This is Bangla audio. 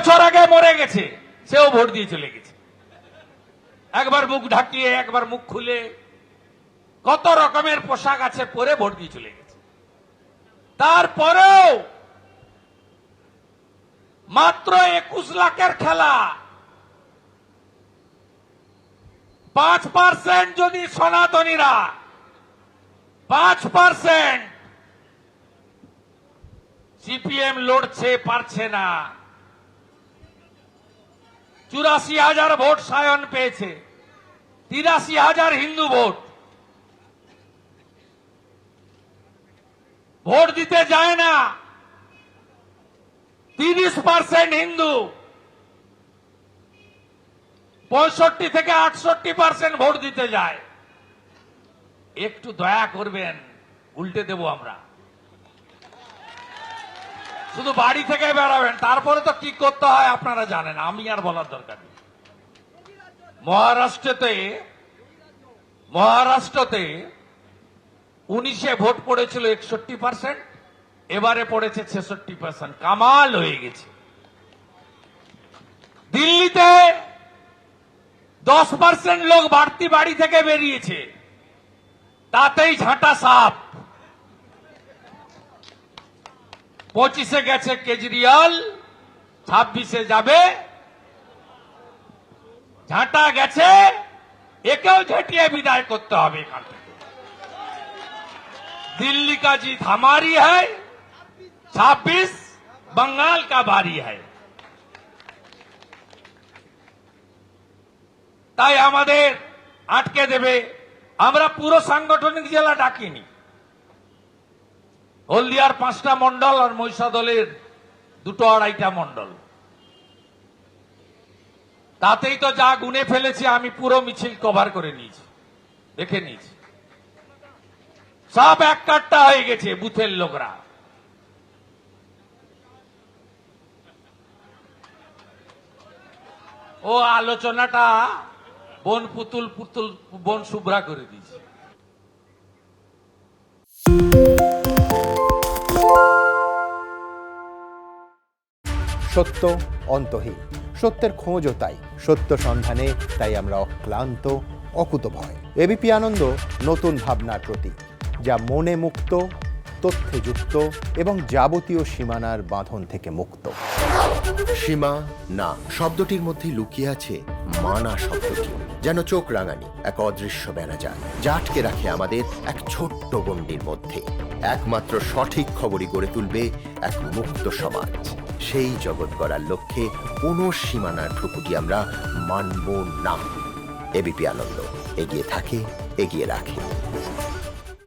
বছর আগে মরে গেছে, সেও ভোট দিয়ে চলে গেছে। একবার মুখ ঢাকিয়ে, একবার মুখ খুলে, কত রকমের পোশাক আছে পরে ভোট দিয়ে চলে গেছে। তারপরেও মাত্র 21 লাখের খেলা, 5% যদি সনাতনীরা 5% সিপিএম লড়ছে, পারছে না। 84,000 ভোট সায়ন পেয়েছে, 83,000 হিন্দু ভোট। ভোট দিতে যায় না 30% হিন্দু, 65 থেকে 68% ভোট দিতে যায়। একটু দয়া করবেন, উল্টে দেব আমরা। শুধু বাড়ি থেকে বেড়াবেন, তারপরে তো কি করতে হয় আপনারা জানেন, আমি আর বলার দরকার নেই। মহারাষ্ট্রতে 19-এ ভোট পড়েছিল 61%, এবারে পড়েছে 66%। কামাল হয়ে গেছে। দিল্লিতে 10% লোক বাড়তি বাড়ি থেকে বেরিয়েছে, তাতেই ঝাঁটা সাপ। 25-এ গেছে কেজরিওয়াল, 26-এ যাবে। ঝাঁটা গেছে, একেও ঝেঁটিয়ে বিদায় করতে হবে এখান থেকে। दिल्ली का जीत हमारी है, 26 बंगाल का बारी है। তাই আমাদের আটকে দেবে। আমরা পুরো সাংগঠনিক জেলা ডাকিনি। হলদিয়ার 5টা মন্ডল আর মহিষাদলের 2-2.5টা মন্ডল, তাতেই তো যা গুনে ফেলেছি। আমি পুরো মিছিল কভার করে নিয়েছি, দেখে নিয়েছি। সব এক কাট্টা হয়ে গেছে বুথের লোকরা। ও আলোচনাটা বন পুতুল পুতুল বন শুভ্রা করে দিয়েছে। সত্য অন্তহীন, সত্যের খোঁজও তাই, সত্য সন্ধানে তাই আমরা অক্লান্ত, অকুতভয়। এবিপি আনন্দ নতুন ভাবনার প্রতীক, যা মনে মুক্ত, তথ্যে যুক্ত এবং যাবতীয় সীমানার বাঁধন থেকে মুক্ত। সীমা না শব্দটির মধ্যে লুকিয়ে আছে মানা শব্দটি, যেন চোখ রাঙানি এক অদৃশ্য বেড়াজাল, যা আটকে রাখে আমাদের এক ছোট্ট গণ্ডির মধ্যে। একমাত্র সঠিক খবরই গড়ে তুলবে এক মুক্ত সমাজ। সেই জগৎ গড়ার লক্ষ্যে কোনো সীমানার ঠুকুটি আমরা মানব না। এবিপি আনন্দ এগিয়ে থাকে, এগিয়ে রাখে।